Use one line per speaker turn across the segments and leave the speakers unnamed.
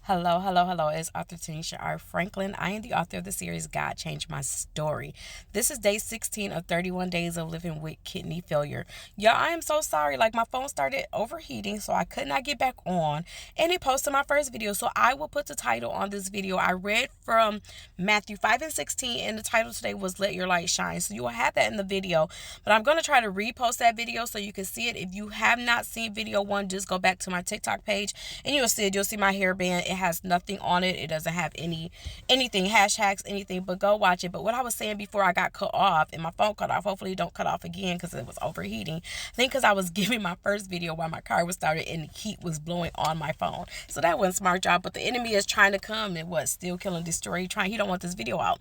Hello, hello, hello. It's author Tanisha R. Franklin. I am the author of the series God Changed My Story. This is day 16 of 31 days of living with kidney failure. Y'all, I am so sorry. Like, my phone started overheating, so I could not get back on. And it posted my first video, so I will put the title on this video. I read from Matthew 5 and 16, and the title today was Let Your Light Shine. So you will have that in the video. But I'm going to try to repost that video so you can see it. If you have not seen video one, just go back to my TikTok page and you'll see it. You'll see my hairband. It has nothing on it. It doesn't have anything, hashtags, anything, but go watch it. But what I was saying before I got cut off and my phone cut off, hopefully it don't cut off again because it was overheating. I think because I was giving my first video while my car was started and the heat was blowing on my phone. So that wasn't smart job. But the enemy is trying to come and still kill and destroy. He don't want this video out.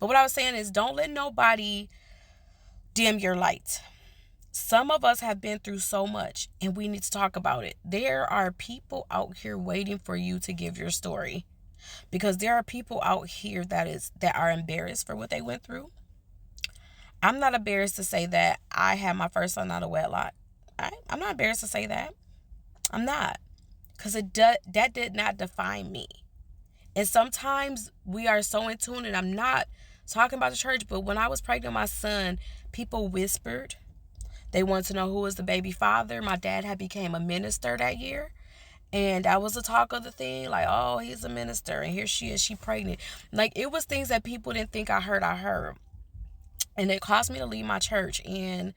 But what I was saying is don't let nobody dim your light. Some of us have been through so much and we need to talk about it. There are people out here waiting for you to give your story because there are people out here that are embarrassed for what they went through. I'm not embarrassed to say that I had my first son out of wedlock. I'm not embarrassed to say that. I'm not, because that did not define me. And sometimes we are so in tune, and I'm not talking about the church, but when I was pregnant with my son, people whispered. They wanted to know who was the baby father. My dad had became a minister that year. And that was the talk of the thing. Like, oh, he's a minister. And here she is. She pregnant. Like, it was things that people didn't think I heard. And it caused me to leave my church. And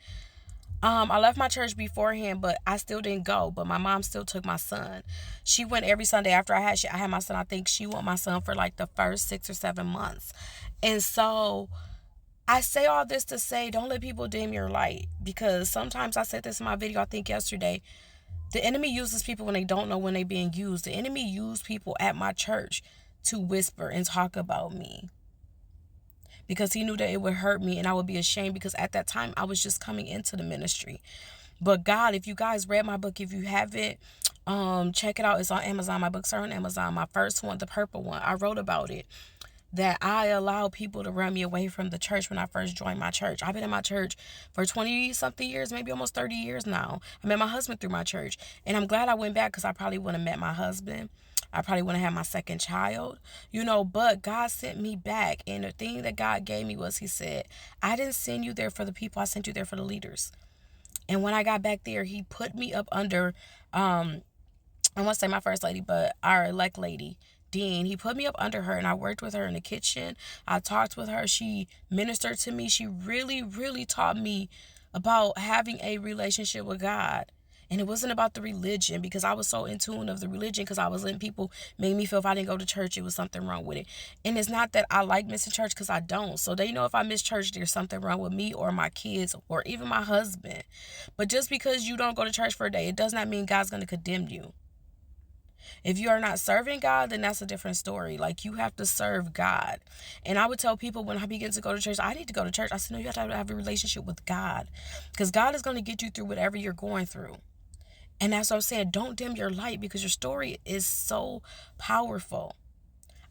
I left my church beforehand, but I still didn't go. But my mom still took my son. She went every Sunday after I had my son. I think she went my son for like the first 6 or 7 months. And so I say all this to say, don't let people dim your light. Because sometimes I said this in my video, I think yesterday, the enemy uses people when they don't know when they're being used. The enemy used people at my church to whisper and talk about me. Because he knew that it would hurt me and I would be ashamed, because at that time I was just coming into the ministry. But God, if you guys read my book, if you haven't, check it out. It's on Amazon. My books are on Amazon. My first one, the purple one, I wrote about it. That I allowed people to run me away from the church when I first joined my church. I've been in my church for 20 something years, maybe almost 30 years now. I met my husband through my church. And I'm glad I went back, because I probably wouldn't have met my husband. I probably wouldn't have had my second child, but God sent me back. And the thing that God gave me was, he said, I didn't send you there for the people. I sent you there for the leaders. And when I got back there, he put me up under, I want to say my first lady, but our elect lady, Dean. He put me up under her, and I worked with her in the kitchen. I talked with her. She ministered to me. She really, really taught me about having a relationship with God. And it wasn't about the religion, because I was so in tune of the religion, because I was letting people make me feel if I didn't go to church, it was something wrong with it. And it's not that I like missing church, because I don't. So they know if I miss church, there's something wrong with me or my kids or even my husband. But just because you don't go to church for a day, it does not mean God's going to condemn you. If you are not serving God, then that's a different story. Like, you have to serve God. And I would tell people when I begin to go to church, I need to go to church. I said, no, you have to have a relationship with God, because God is going to get you through whatever you're going through. And that's what I'm saying. Don't dim your light, because your story is so powerful.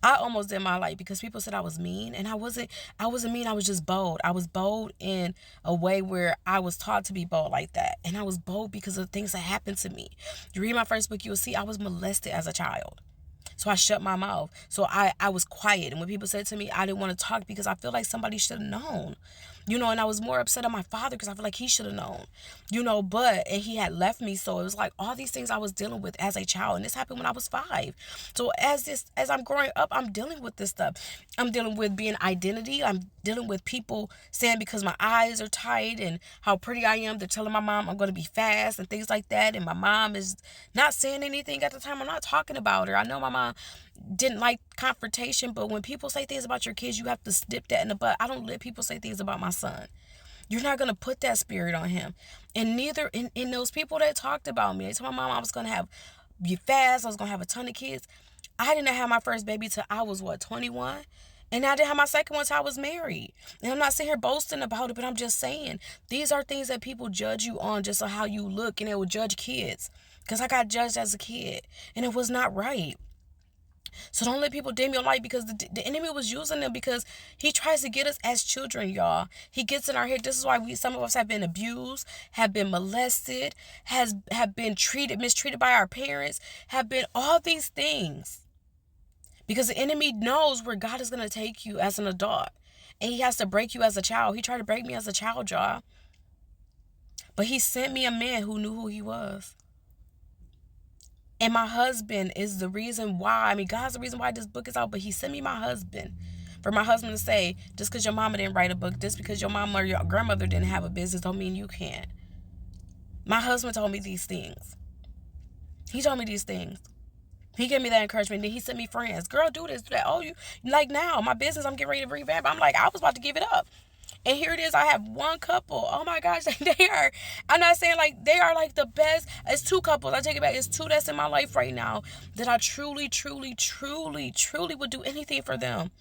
I almost did my light because people said I was mean, and I wasn't mean. I was just bold. I was bold in a way where I was taught to be bold like that. And I was bold because of the things that happened to me. You read my first book, you'll see I was molested as a child. So I shut my mouth. So I was quiet. And when people said to me, I didn't want to talk because I feel like somebody should have known. And I was more upset at my father because I feel like he should have known. And he had left me. So it was like all these things I was dealing with as a child. And this happened when I was 5. So as I'm growing up, I'm dealing with this stuff. I'm dealing with being identity. I'm dealing with people saying because my eyes are tight and how pretty I am, they're telling my mom I'm going to be fast and things like that. And my mom is not saying anything at the time. I'm not talking about her. I know my mom didn't like confrontation, but when people say things about your kids, you have to dip that in the butt. I don't let people say things about my son. You're not going to put that spirit on him. And neither in those people that talked about me, they told my mom I was going to be fast, I was going to have a ton of kids. I didn't have my first baby till I was 21. And I didn't have my second one till I was married. And I'm not sitting here boasting about it, but I'm just saying, these are things that people judge you on just on how you look, and they will judge kids. Because I got judged as a kid, and it was not right. So don't let people dim your light, because the enemy was using them, because he tries to get us as children, y'all. He gets in our head. This is why some of us have been abused, have been molested, have been mistreated by our parents, have been all these things. Because the enemy knows where God is going to take you as an adult. And he has to break you as a child. He tried to break me as a child, y'all. But he sent me a man who knew who he was. And my husband is the reason why. I mean, God's the reason why this book is out. But he sent me my husband. For my husband to say, just because your mama didn't write a book, just because your mama or your grandmother didn't have a business, don't mean you can't. My husband told me these things. He told me these things. He gave me that encouragement. Then he sent me friends. Girl, do this, do that. Oh, you like now, my business, I'm getting ready to revamp. I'm like, I was about to give it up. And here it is. I have one couple. Oh my gosh, they are. I'm not saying like they are like the best. It's two couples. I take it back. It's two that's in my life right now that I truly, truly, truly, truly would do anything for them.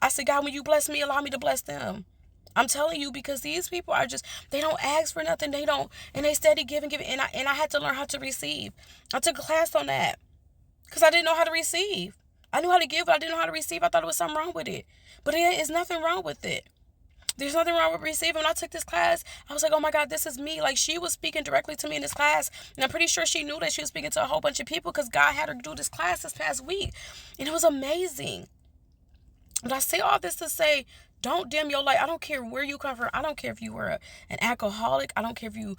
I said, God, when you bless me, allow me to bless them. I'm telling you, because these people are just, they don't ask for nothing. They don't, and they steady giving. And I had to learn how to receive. I took a class on that because I didn't know how to receive. I knew how to give, but I didn't know how to receive. I thought there was something wrong with it. But there is nothing wrong with it. There's nothing wrong with receiving. When I took this class, I was like, oh my God, this is me. Like, she was speaking directly to me in this class. And I'm pretty sure she knew that she was speaking to a whole bunch of people because God had her do this class this past week. And it was amazing. But I say all this to say, don't dim your light. I don't care where you come from. I don't care if you were an alcoholic. I don't care if you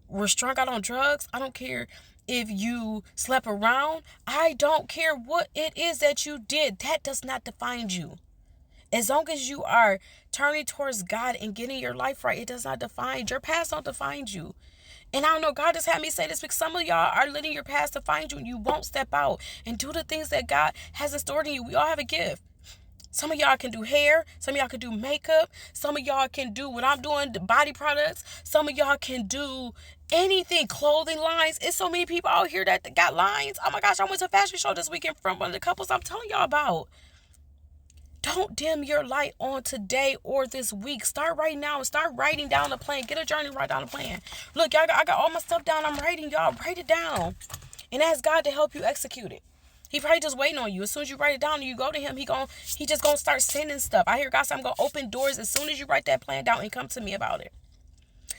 were strung out on drugs. I don't care if you slept around. I don't care what it is that you did. That does not define you. As long as you are turning towards God and getting your life right, it does not define. Your past don't define you. And I don't know, God just had me say this because some of y'all are letting your past define you and you won't step out and do the things that God has in store in you. We all have a gift. Some of y'all can do hair. Some of y'all can do makeup. Some of y'all can do what I'm doing, the body products. Some of y'all can do anything, clothing lines. It's so many people out here that got lines. Oh my gosh, I went to a fashion show this weekend from one of the couples I'm telling y'all about. Don't dim your light on today or this week. Start right now and start writing down the plan. Get a journal, write down a plan. Look, y'all, I got all my stuff down. I'm writing, y'all. Write it down. And ask God to help you execute it. He probably just waiting on you. As soon as you write it down and you go to him, he just gonna start sending stuff. I hear God say I'm gonna open doors as soon as you write that plan down and come to me about it.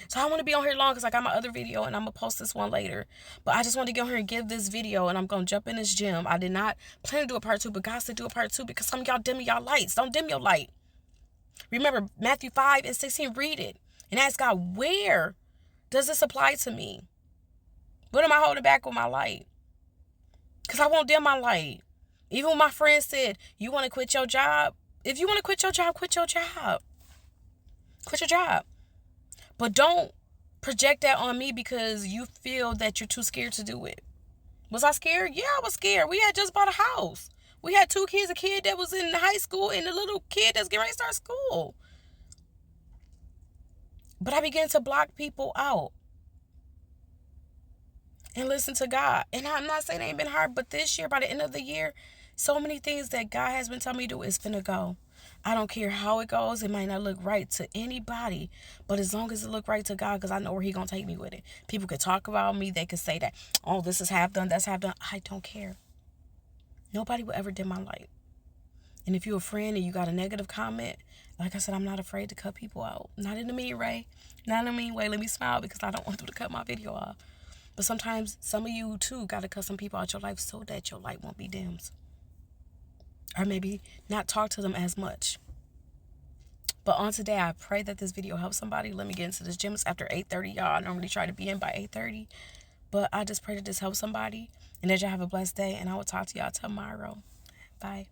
So I don't want to be on here long because I got my other video and I'm going to post this one later. But I just want to get on here and give this video and I'm going to jump in this gym. I did not plan to do a part 2, but God said do a part 2 because some of y'all dimming y'all lights. Don't dim your light. Remember, Matthew 5:16, read it. And ask God, where does this apply to me? What am I holding back with my light? Because I won't dim my light. Even when my friend said, you want to quit your job? If you want to quit your job, quit your job. Quit your job. But don't project that on me because you feel that you're too scared to do it. Was I scared? Yeah, I was scared. We had just bought a house. We had 2 kids, a kid that was in high school and a little kid that's getting ready to start school. But I began to block people out and listen to God. And I'm not saying it ain't been hard, but this year, by the end of the year, so many things that God has been telling me to do is finna go. I don't care how it goes. It might not look right to anybody, but as long as it look right to God, because I know where he going to take me with it. People could talk about me. They could say that, oh, this is half done, that's half done. I don't care. Nobody will ever dim my light. And if you're a friend and you got a negative comment, like I said, I'm not afraid to cut people out. Not in a mean way. Not in a mean way. Let me smile because I don't want them to cut my video off. But sometimes some of you, too, got to cut some people out your life so that your light won't be dimmed. Or maybe not talk to them as much. But on today, I pray that this video helps somebody. Let me get into this gym. It's after 8:30, y'all. I normally try to be in by 8:30. But I just pray that this helps somebody. And that y'all have a blessed day. And I will talk to y'all tomorrow. Bye.